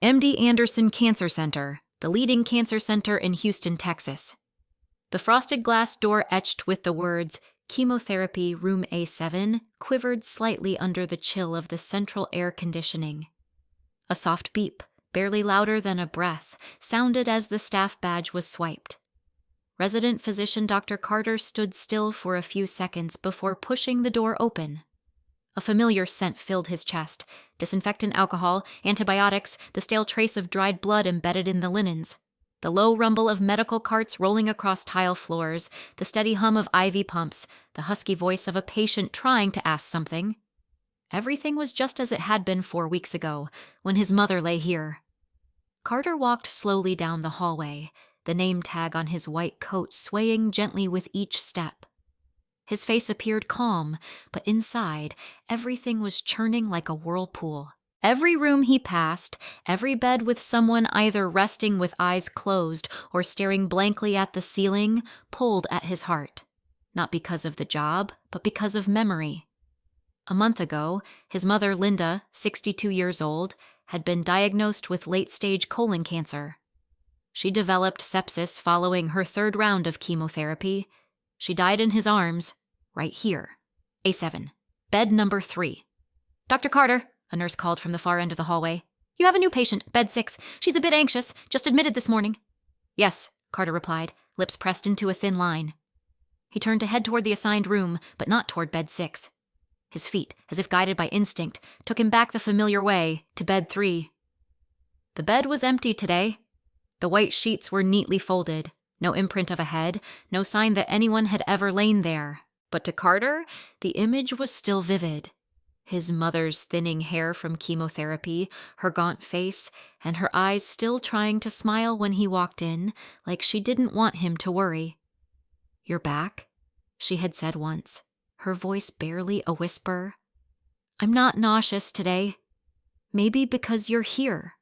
MD Anderson Cancer Center, the leading cancer center in Houston, Texas. The frosted glass door etched with the words, Chemotherapy Room A7, quivered slightly under the chill of the central air conditioning. A soft beep, barely louder than a breath, sounded as the staff badge was swiped. Resident physician Dr. Carter stood still for a few seconds before pushing the door open. A familiar scent filled his chest. Disinfectant alcohol, antibiotics, the stale trace of dried blood embedded in the linens. The low rumble of medical carts rolling across tile floors, the steady hum of IV pumps, the husky voice of a patient trying to ask something. Everything was just as it had been 4 weeks ago, when his mother lay here. Carter walked slowly down the hallway, the name tag on his white coat swaying gently with each step. His face appeared calm, but inside, everything was churning like a whirlpool. Every room he passed, every bed with someone either resting with eyes closed or staring blankly at the ceiling, pulled at his heart. Not because of the job, but because of memory. A month ago, his mother, Linda, 62 years old, had been diagnosed with late-stage colon cancer. She developed sepsis following her 3rd round of chemotherapy. She died in his arms, right here. A7. Bed number 3. Dr. Carter, a nurse called from the far end of the hallway. You have a new patient, bed 6. She's a bit anxious, just admitted this morning. Yes, Carter replied, lips pressed into a thin line. He turned to head toward the assigned room, but not toward bed 6. His feet, as if guided by instinct, took him back the familiar way, to bed 3. The bed was empty today. The white sheets were neatly folded, no imprint of a head, no sign that anyone had ever lain there. But to Carter, the image was still vivid. His mother's thinning hair from chemotherapy, her gaunt face, and her eyes still trying to smile when he walked in, like she didn't want him to worry. You're back, she had said once, her voice barely a whisper. I'm not nauseous today. Maybe because you're here.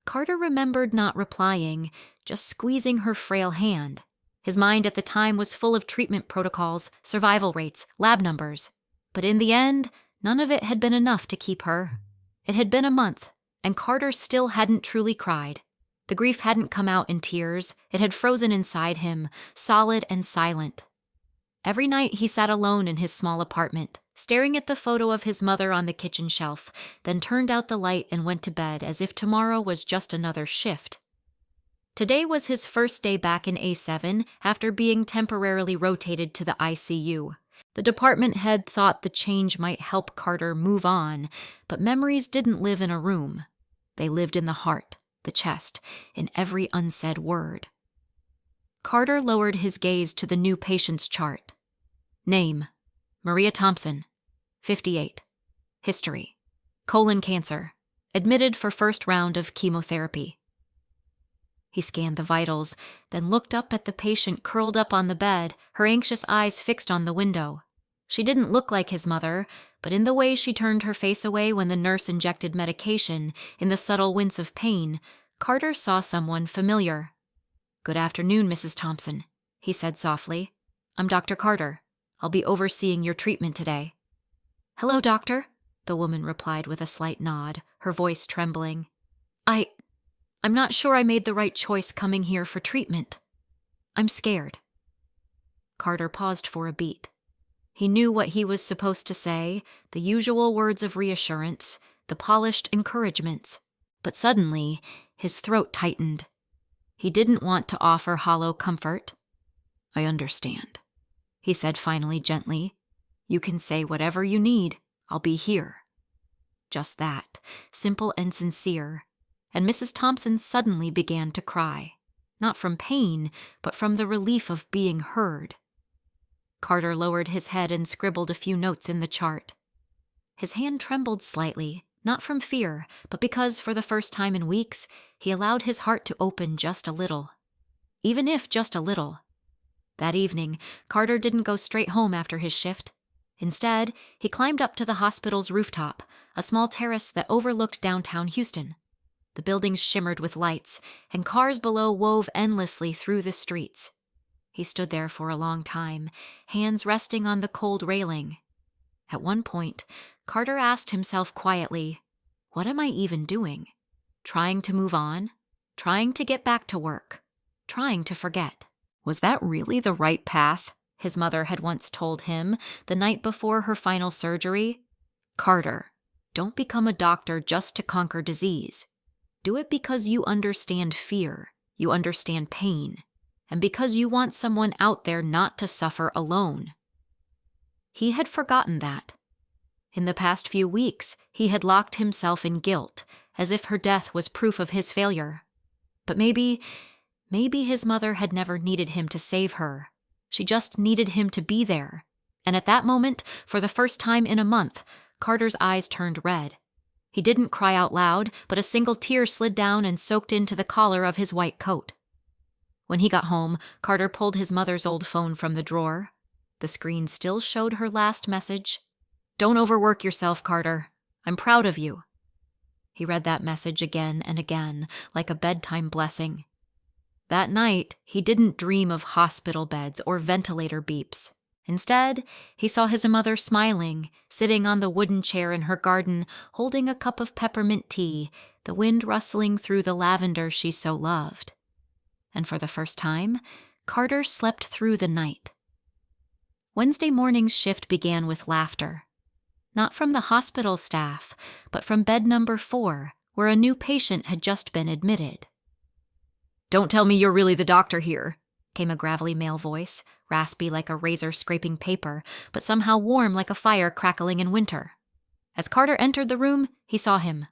Carter remembered not replying, just squeezing her frail hand. His mind at the time was full of treatment protocols, survival rates, lab numbers. But in the end, none of it had been enough to keep her. It had been a month, and Carter still hadn't truly cried. The grief hadn't come out in tears. It had frozen inside him, solid and silent. Every night he sat alone in his small apartment, staring at the photo of his mother on the kitchen shelf, then turned out the light and went to bed as if tomorrow was just another shift. Today was his first day back in A7 after being temporarily rotated to the ICU. The department head thought the change might help Carter move on, but memories didn't live in a room. They lived in the heart, the chest, in every unsaid word. Carter lowered his gaze to the new patient's chart. Name: Maria Thompson, 58. History: colon cancer. Admitted for 1st round of chemotherapy. He scanned the vitals, then looked up at the patient curled up on the bed, her anxious eyes fixed on the window. She didn't look like his mother, but in the way she turned her face away when the nurse injected medication, in the subtle wince of pain, Carter saw someone familiar. Good afternoon, Mrs. Thompson, he said softly. I'm Dr. Carter. I'll be overseeing your treatment today. Hello, doctor, the woman replied with a slight nod, her voice trembling. I'm not sure I made the right choice coming here for treatment. I'm scared. Carter paused for a beat. He knew what he was supposed to say, the usual words of reassurance, the polished encouragements. But suddenly, his throat tightened. He didn't want to offer hollow comfort. I understand, he said finally gently. You can say whatever you need. I'll be here. Just that, simple and sincere. And Mrs. Thompson suddenly began to cry, not from pain, but from the relief of being heard. Carter lowered his head and scribbled a few notes in the chart. His hand trembled slightly, not from fear, but because, for the first time in weeks, he allowed his heart to open just a little. Even if just a little. That evening, Carter didn't go straight home after his shift. Instead, he climbed up to the hospital's rooftop, a small terrace that overlooked downtown Houston. The buildings shimmered with lights, and cars below wove endlessly through the streets. He stood there for a long time, hands resting on the cold railing. At one point, Carter asked himself quietly, what am I even doing? trying to move on, trying to get back to work, trying to forget. Was that really the right path? His mother had once told him the night before her final surgery. Carter, don't become a doctor just to conquer disease. Do it because you understand fear, you understand pain, and because you want someone out there not to suffer alone. He had forgotten that. In the past few weeks, he had locked himself in guilt, as if her death was proof of his failure. But maybe his mother had never needed him to save her. She just needed him to be there. And at that moment, for the first time in a month, Carter's eyes turned red. He didn't cry out loud, but a single tear slid down and soaked into the collar of his white coat. When he got home, Carter pulled his mother's old phone from the drawer. The screen still showed her last message. "Don't overwork yourself, Carter. I'm proud of you." He read that message again and again, like a bedtime blessing. That night, he didn't dream of hospital beds or ventilator beeps. Instead, he saw his mother smiling, sitting on the wooden chair in her garden, holding a cup of peppermint tea, the wind rustling through the lavender she so loved. And for the first time, Carter slept through the night. Wednesday morning's shift began with laughter. Not from the hospital staff, but from bed number 4, where a new patient had just been admitted. "Don't tell me you're really the doctor here," came a gravelly male voice, raspy like a razor scraping paper, but somehow warm like a fire crackling in winter. As Carter entered the room, he saw him.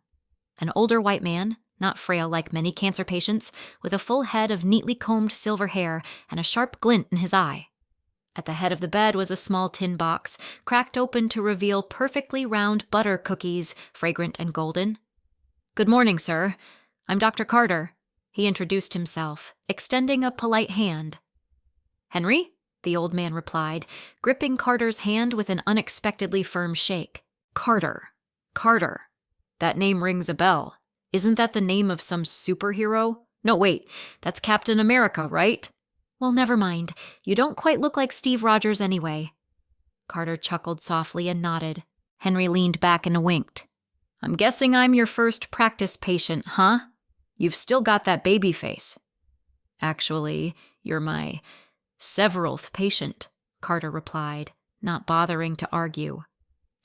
An older white man, not frail like many cancer patients, with a full head of neatly combed silver hair and a sharp glint in his eye. At the head of the bed was a small tin box, cracked open to reveal perfectly round butter cookies, fragrant and golden. "Good morning, sir. I'm Dr. Carter." He introduced himself, extending a polite hand. "Henry?" the old man replied, gripping Carter's hand with an unexpectedly firm shake. "Carter. Carter. That name rings a bell. Isn't that the name of some superhero? No, wait, that's Captain America, right?" "Well, never mind. You don't quite look like Steve Rogers anyway." Carter chuckled softly and nodded. Henry leaned back and winked. "I'm guessing I'm your first practice patient, huh? You've still got that baby face." "Actually, you're my severalth patient," Carter replied, not bothering to argue.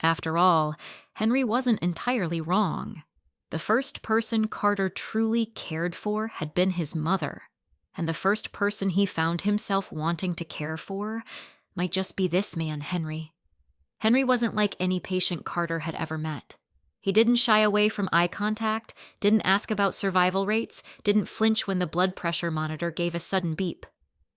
After all, Henry wasn't entirely wrong. The first person Carter truly cared for had been his mother, and the first person he found himself wanting to care for might just be this man, Henry. Henry wasn't like any patient Carter had ever met. He didn't shy away from eye contact, didn't ask about survival rates, didn't flinch when the blood pressure monitor gave a sudden beep.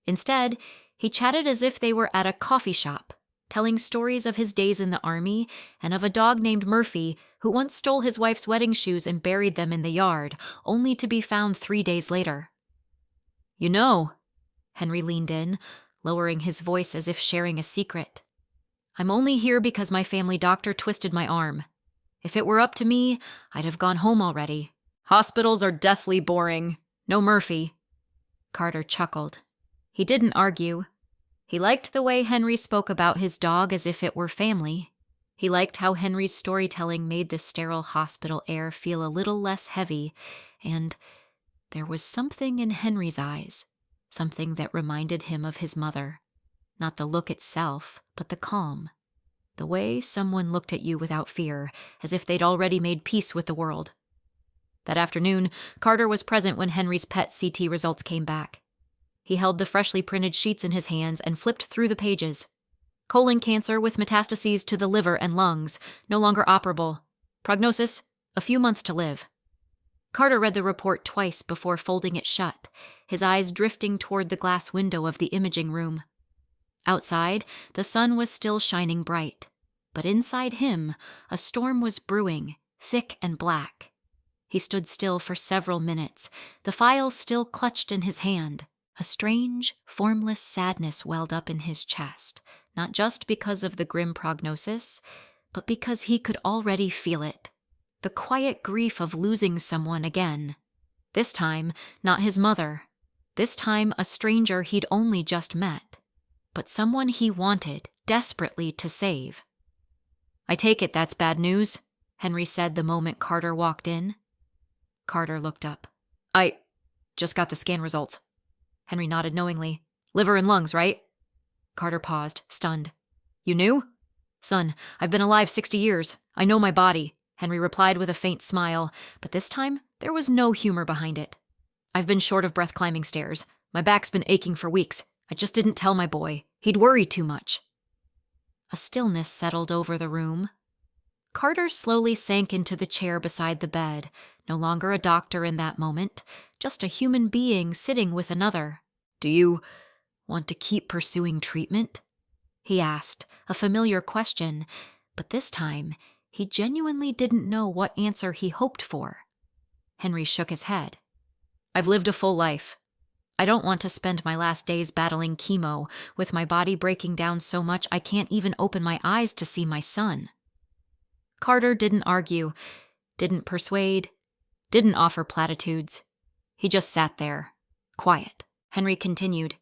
Instead, he chatted as if they were at a coffee shop, telling stories of his days in the army and of a dog named Murphy who once stole his wife's wedding shoes and buried them in the yard, only to be found 3 days later. "You know," Henry leaned in, lowering his voice as if sharing a secret, "I'm only here because my family doctor twisted my arm. If it were up to me, I'd have gone home already. Hospitals are deathly boring. No Murphy." Carter chuckled. He didn't argue. He liked the way Henry spoke about his dog as if it were family. He liked how Henry's storytelling made the sterile hospital air feel a little less heavy, and there was something in Henry's eyes, something that reminded him of his mother. Not the look itself, but the calm. The way someone looked at you without fear, as if they'd already made peace with the world. That afternoon, Carter was present when Henry's PET CT results came back. He held the freshly printed sheets in his hands and flipped through the pages. Colon cancer with metastases to the liver and lungs, no longer operable. Prognosis, a few months to live. Carter read the report twice before folding it shut, his eyes drifting toward the glass window of the imaging room. Outside, the sun was still shining bright, but inside him, a storm was brewing, thick and black. He stood still for several minutes, the file still clutched in his hand. A strange, formless sadness welled up in his chest, not just because of the grim prognosis, but because he could already feel it. The quiet grief of losing someone again. This time, not his mother. This time, a stranger he'd only just met. But someone he wanted desperately to save. "I take it that's bad news," Henry said the moment Carter walked in. Carter looked up. I just got the scan results. Henry nodded knowingly. Liver and lungs, right? Carter paused, stunned. You knew? Son, I've been alive 60 years. I know my body, Henry replied with a faint smile, but this time there was no humor behind it. I've been short of breath climbing stairs. My back's been aching for weeks. I just didn't tell my boy. He'd worry too much. A stillness settled over the room. Carter slowly sank into the chair beside the bed, no longer a doctor in that moment, just a human being sitting with another. Do you want to keep pursuing treatment? He asked, a familiar question, but this time he genuinely didn't know what answer he hoped for. Henry shook his head. I've lived a full life. I don't want to spend my last days battling chemo, with my body breaking down so much I can't even open my eyes to see my son. Carter didn't argue, didn't persuade, didn't offer platitudes. He just sat there, quiet. Henry continued.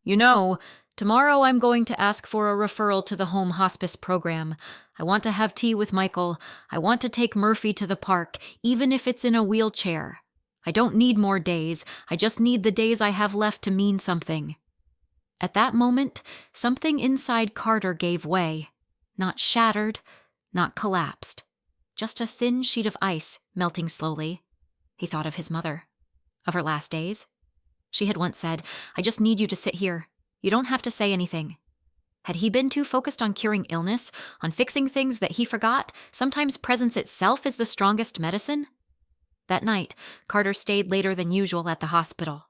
You know, tomorrow I'm going to ask for a referral to the home hospice program. I want to have tea with Michael. I want to take Murphy to the park, even if it's in a wheelchair. I don't need more days. I just need the days I have left to mean something. At that moment, something inside Carter gave way. Not shattered, not collapsed. Just a thin sheet of ice melting slowly. He thought of his mother, of her last days. She had once said, I just need you to sit here. You don't have to say anything. Had he been too focused on curing illness, on fixing things that he forgot, sometimes presence itself is the strongest medicine? That night, Carter stayed later than usual at the hospital.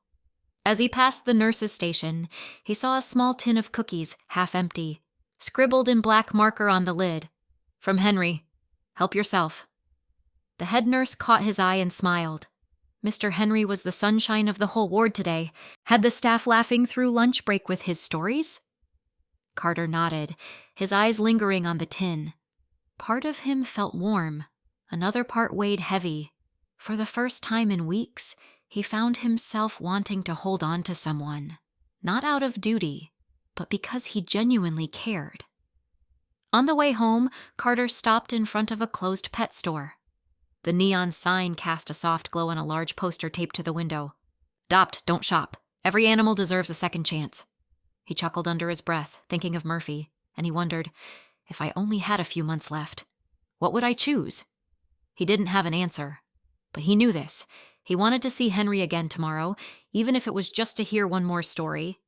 As he passed the nurse's station, he saw a small tin of cookies, half empty, scribbled in black marker on the lid. From Henry. Help yourself. The head nurse caught his eye and smiled. Mr. Henry was the sunshine of the whole ward today. Had the staff laughing through lunch break with his stories? Carter nodded, his eyes lingering on the tin. Part of him felt warm. Another part weighed heavy. For the first time in weeks, he found himself wanting to hold on to someone. Not out of duty, but because he genuinely cared. On the way home, Carter stopped in front of a closed pet store. The neon sign cast a soft glow on a large poster taped to the window. Adopt, don't shop. Every animal deserves a second chance. He chuckled under his breath, thinking of Murphy, and he wondered, if I only had a few months left, what would I choose? He didn't have an answer, but he knew this. He wanted to see Henry again tomorrow, even if it was just to hear one more story.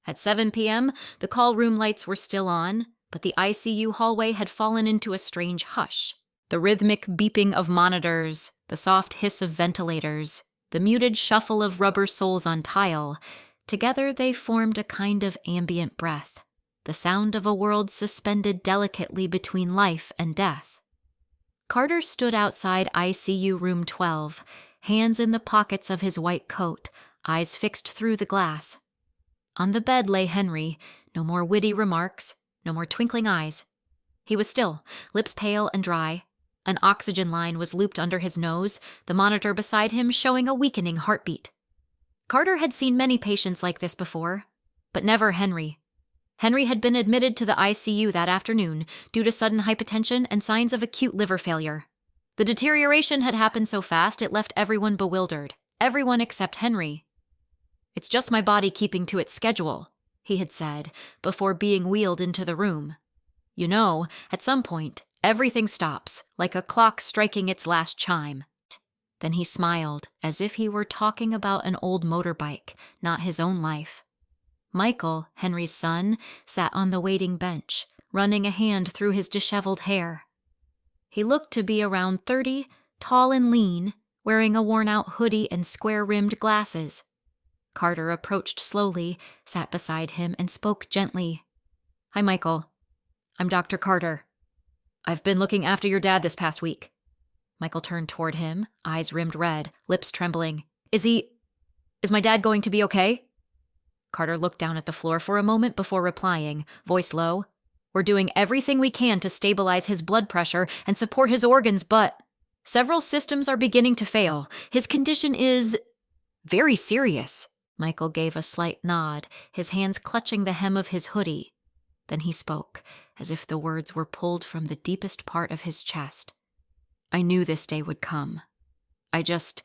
At 7 p.m., the call room lights were still on, but the ICU hallway had fallen into a strange hush. The rhythmic beeping of monitors, the soft hiss of ventilators, the muted shuffle of rubber soles on tile, together they formed a kind of ambient breath, the sound of a world suspended delicately between life and death. Carter stood outside ICU room 12, hands in the pockets of his white coat, eyes fixed through the glass. On the bed lay Henry, no more witty remarks, no more twinkling eyes. He was still, lips pale and dry. An oxygen line was looped under his nose, the monitor beside him showing a weakening heartbeat. Carter had seen many patients like this before, but never Henry. Henry had been admitted to the ICU that afternoon due to sudden hypotension and signs of acute liver failure. The deterioration had happened so fast it left everyone bewildered, everyone except Henry. It's just my body keeping to its schedule, he had said, before being wheeled into the room. You know, at some point, everything stops, like a clock striking its last chime. Then he smiled, as if he were talking about an old motorbike, not his own life. Michael, Henry's son, sat on the waiting bench, running a hand through his disheveled hair. He looked to be around 30, tall and lean, wearing a worn-out hoodie and square-rimmed glasses. Carter approached slowly, sat beside him, and spoke gently. Hi, Michael. I'm Dr. Carter. I've been looking after your dad this past week. Michael turned toward him, eyes rimmed red, lips trembling. Is my dad going to be okay? Carter looked down at the floor for a moment before replying, voice low. We're doing everything we can to stabilize his blood pressure and support his organs, but several systems are beginning to fail. His condition is very serious. Michael gave a slight nod, his hands clutching the hem of his hoodie. Then he spoke, as if the words were pulled from the deepest part of his chest. I knew this day would come. I just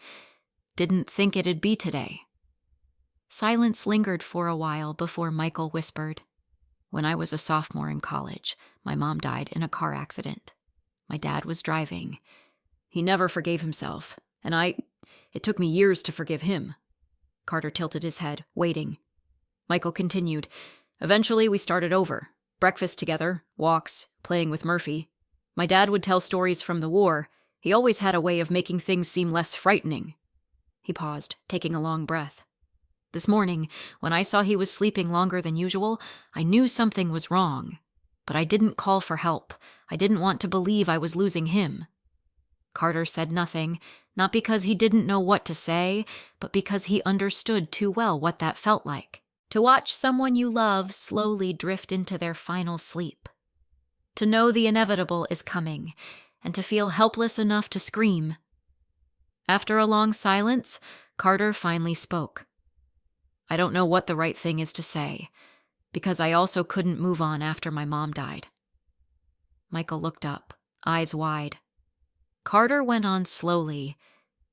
didn't think it'd be today." Silence lingered for a while before Michael whispered, "When I was a sophomore in college, my mom died in a car accident. My dad was driving. He never forgave himself, and it took me years to forgive him." Carter tilted his head, waiting. Michael continued, "Eventually we started over. Breakfast together, walks, playing with Murphy. My dad would tell stories from the war. He always had a way of making things seem less frightening." He paused, taking a long breath. "This morning, when I saw he was sleeping longer than usual, I knew something was wrong. But I didn't call for help. I didn't want to believe I was losing him." Carter said nothing, not because he didn't know what to say, but because he understood too well what that felt like. To watch someone you love slowly drift into their final sleep. To know the inevitable is coming, and to feel helpless enough to scream. After a long silence, Carter finally spoke. "I don't know what the right thing is to say, because I also couldn't move on after my mom died." Michael looked up, eyes wide. Carter went on slowly.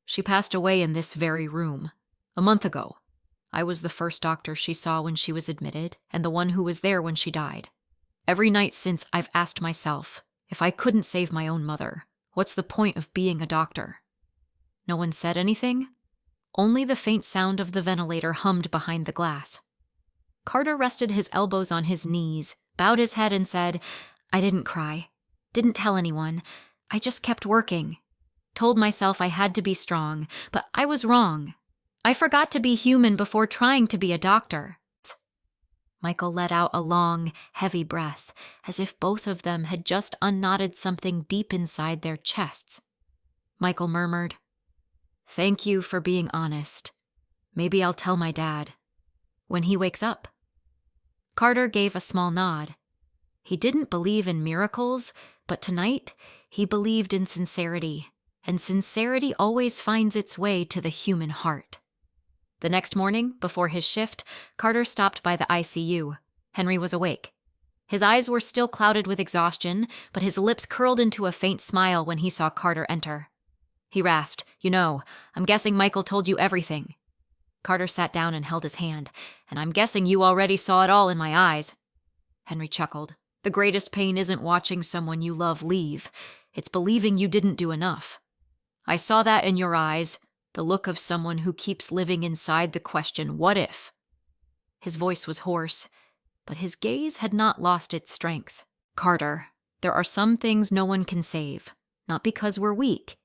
"She passed away in this very room, a month ago. I was the first doctor she saw when she was admitted, and the one who was there when she died. Every night since, I've asked myself, if I couldn't save my own mother, what's the point of being a doctor?" No one said anything. Only the faint sound of the ventilator hummed behind the glass. Carter rested his elbows on his knees, bowed his head and said, "I didn't cry. Didn't tell anyone. I just kept working. Told myself I had to be strong, but I was wrong. I forgot to be human before trying to be a doctor." Michael let out a long, heavy breath, as if both of them had just unknotted something deep inside their chests. Michael murmured, "Thank you for being honest. Maybe I'll tell my dad. When he wakes up." Carter gave a small nod. He didn't believe in miracles, but tonight he believed in sincerity, and sincerity always finds its way to the human heart. The next morning, before his shift, Carter stopped by the ICU. Henry was awake. His eyes were still clouded with exhaustion, but his lips curled into a faint smile when he saw Carter enter. He rasped, I'm guessing Michael told you everything." Carter sat down and held his hand. "And I'm guessing you already saw it all in my eyes." Henry chuckled. "The greatest pain isn't watching someone you love leave. It's believing you didn't do enough. I saw that in your eyes, the look of someone who keeps living inside the question, what if?" His voice was hoarse, but his gaze had not lost its strength. "Carter, there are some things no one can save, not because we're weak,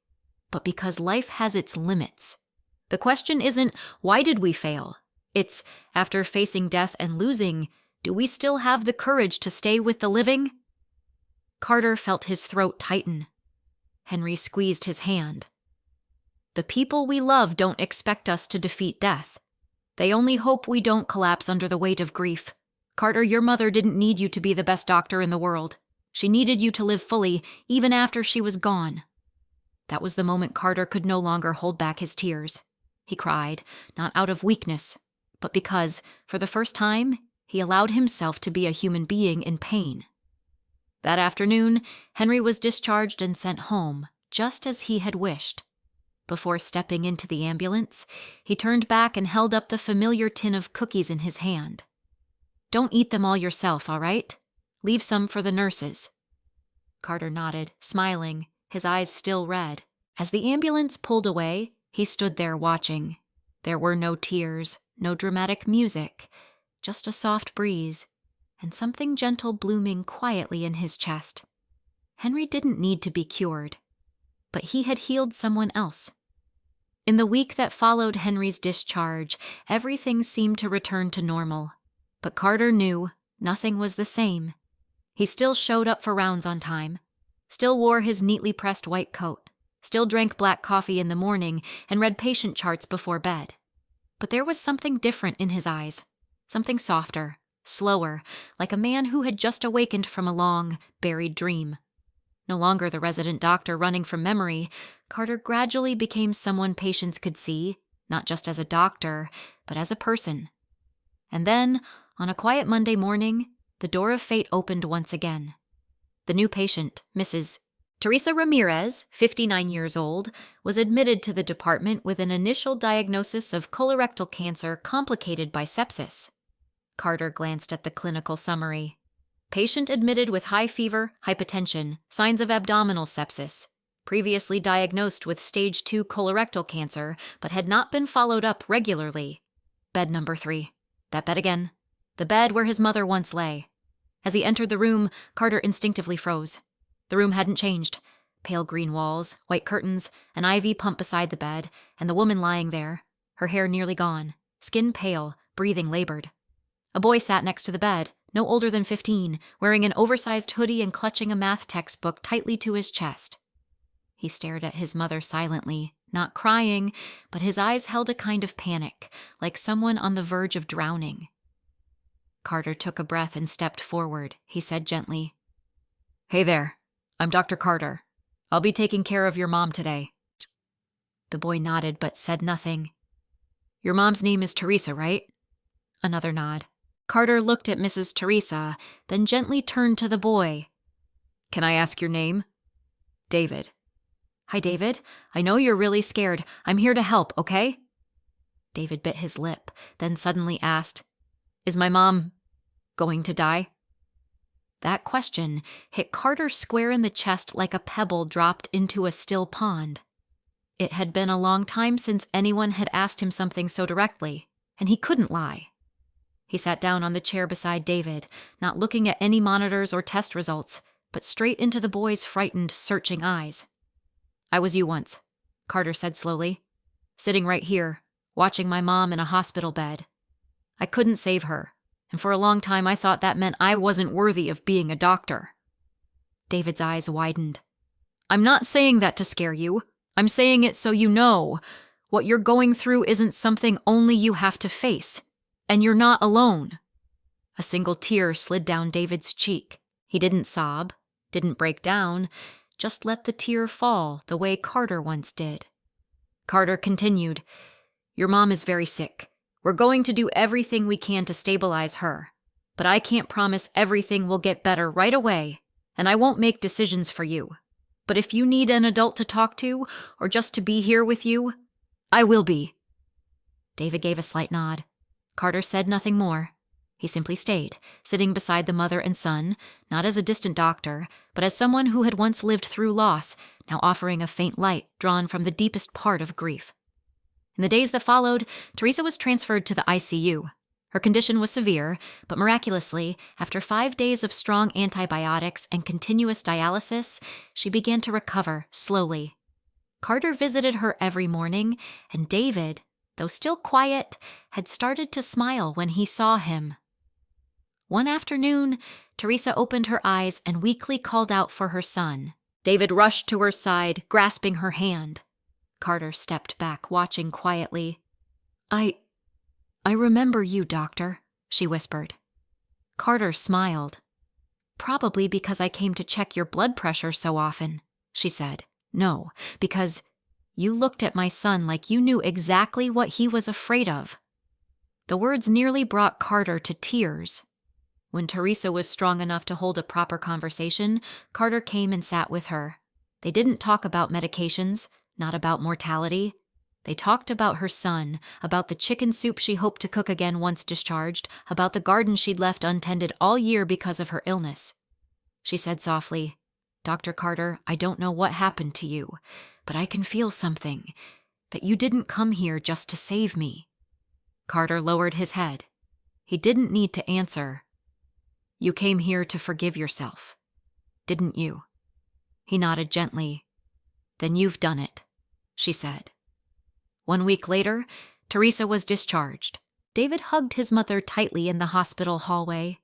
but because life has its limits. The question isn't, why did we fail? It's, after facing death and losing, do we still have the courage to stay with the living?" Carter felt his throat tighten. Henry squeezed his hand. "The people we love don't expect us to defeat death. They only hope we don't collapse under the weight of grief. Carter, your mother didn't need you to be the best doctor in the world. She needed you to live fully, even after she was gone." That was the moment Carter could no longer hold back his tears. He cried, not out of weakness, but because, for the first time, he allowed himself to be a human being in pain. That afternoon, Henry was discharged and sent home, just as he had wished. Before stepping into the ambulance, he turned back and held up the familiar tin of cookies in his hand. "Don't eat them all yourself, all right? Leave some for the nurses." Carter nodded, smiling, his eyes still red. As the ambulance pulled away, he stood there watching. There were no tears, no dramatic music, just a soft breeze, and something gentle blooming quietly in his chest. Henry didn't need to be cured, but he had healed someone else. In the week that followed Henry's discharge, everything seemed to return to normal. But Carter knew nothing was the same. He still showed up for rounds on time, still wore his neatly pressed white coat, still drank black coffee in the morning and read patient charts before bed. But there was something different in his eyes, something softer, slower, like a man who had just awakened from a long, buried dream. No longer the resident doctor running from memory, Carter gradually became someone patients could see, not just as a doctor, but as a person. And then, on a quiet Monday morning, the door of fate opened once again. The new patient, Mrs. Teresa Ramirez, 59 years old, was admitted to the department with an initial diagnosis of colorectal cancer complicated by sepsis. Carter glanced at the clinical summary. Patient admitted with high fever, hypotension, signs of abdominal sepsis. Previously diagnosed with stage 2 colorectal cancer, but had not been followed up regularly. Bed number 3. That bed again. The bed where his mother once lay. As he entered the room, Carter instinctively froze. The room hadn't changed. Pale green walls, white curtains, an IV pump beside the bed, and the woman lying there, her hair nearly gone, skin pale, breathing labored. A boy sat next to the bed, no older than 15, wearing an oversized hoodie and clutching a math textbook tightly to his chest. He stared at his mother silently, not crying, but his eyes held a kind of panic, like someone on the verge of drowning. Carter took a breath and stepped forward. He said gently, "Hey there. I'm Dr. Carter. I'll be taking care of your mom today." The boy nodded but said nothing. "Your mom's name is Teresa, right?" Another nod. Carter looked at Mrs. Teresa, then gently turned to the boy. "Can I ask your name?" "David." "Hi, David. I know you're really scared. I'm here to help, okay?" David bit his lip, then suddenly asked, "Is my mom going to die?" That question hit Carter square in the chest like a pebble dropped into a still pond. It had been a long time since anyone had asked him something so directly, and he couldn't lie. He sat down on the chair beside David, not looking at any monitors or test results, but straight into the boy's frightened, searching eyes. "I was you once," Carter said slowly. "Sitting right here, watching my mom in a hospital bed. I couldn't save her. And for a long time I thought that meant I wasn't worthy of being a doctor." David's eyes widened. "I'm not saying that to scare you. I'm saying it so you know. What you're going through isn't something only you have to face. And you're not alone." A single tear slid down David's cheek. He didn't sob, didn't break down, just let the tear fall the way Carter once did. Carter continued, "Your mom is very sick. We're going to do everything we can to stabilize her. But I can't promise everything will get better right away, and I won't make decisions for you. But if you need an adult to talk to, or just to be here with you, I will be." David gave a slight nod. Carter said nothing more. He simply stayed, sitting beside the mother and son, not as a distant doctor, but as someone who had once lived through loss, now offering a faint light drawn from the deepest part of grief. In the days that followed, Teresa was transferred to the ICU. Her condition was severe, but miraculously, after 5 days of strong antibiotics and continuous dialysis, she began to recover slowly. Carter visited her every morning, and David, though still quiet, had started to smile when he saw him. One afternoon, Teresa opened her eyes and weakly called out for her son. David rushed to her side, grasping her hand. Carter stepped back, watching quietly. I remember you, Doctor," she whispered. Carter smiled. "Probably because I came to check your blood pressure so often," she said. "No, because you looked at my son like you knew exactly what he was afraid of." The words nearly brought Carter to tears. When Teresa was strong enough to hold a proper conversation, Carter came and sat with her. They didn't talk about medications, not about mortality. They talked about her son, about the chicken soup she hoped to cook again once discharged, about the garden she'd left untended all year because of her illness. She said softly, "Dr. Carter, I don't know what happened to you, but I can feel something, that you didn't come here just to save me." Carter lowered his head. He didn't need to answer. "You came here to forgive yourself, didn't you?" He nodded gently. "Then you've done it," she said. 1 week later, Teresa was discharged. David hugged his mother tightly in the hospital hallway.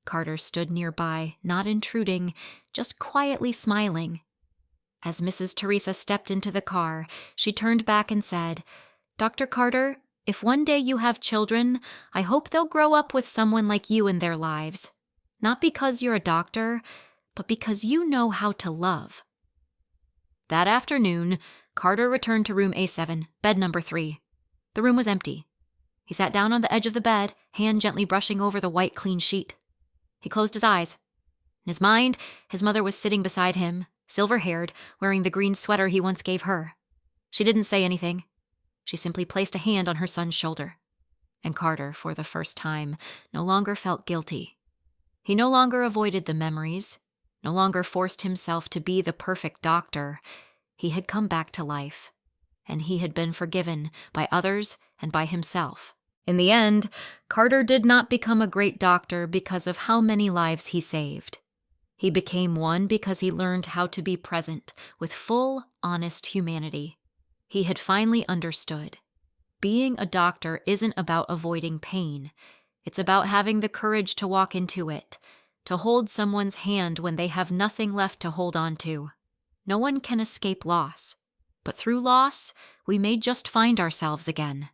Carter stood nearby, not intruding, just quietly smiling. As Mrs. Teresa stepped into the car, she turned back and said, "Dr. Carter, if one day you have children, I hope they'll grow up with someone like you in their lives. Not because you're a doctor, but because you know how to love." That afternoon, Carter returned to room A7, bed number 3. The room was empty. He sat down on the edge of the bed, hand gently brushing over the white, clean sheet. He closed his eyes. In his mind, his mother was sitting beside him, silver-haired, wearing the green sweater he once gave her. She didn't say anything. She simply placed a hand on her son's shoulder. And Carter, for the first time, no longer felt guilty. He no longer avoided the memories, no longer forced himself to be the perfect doctor. He had come back to life, and he had been forgiven by others and by himself. In the end, Carter did not become a great doctor because of how many lives he saved. He became one because he learned how to be present with full, honest humanity. He had finally understood. Being a doctor isn't about avoiding pain. It's about having the courage to walk into it, to hold someone's hand when they have nothing left to hold on to. No one can escape loss, but through loss, we may just find ourselves again.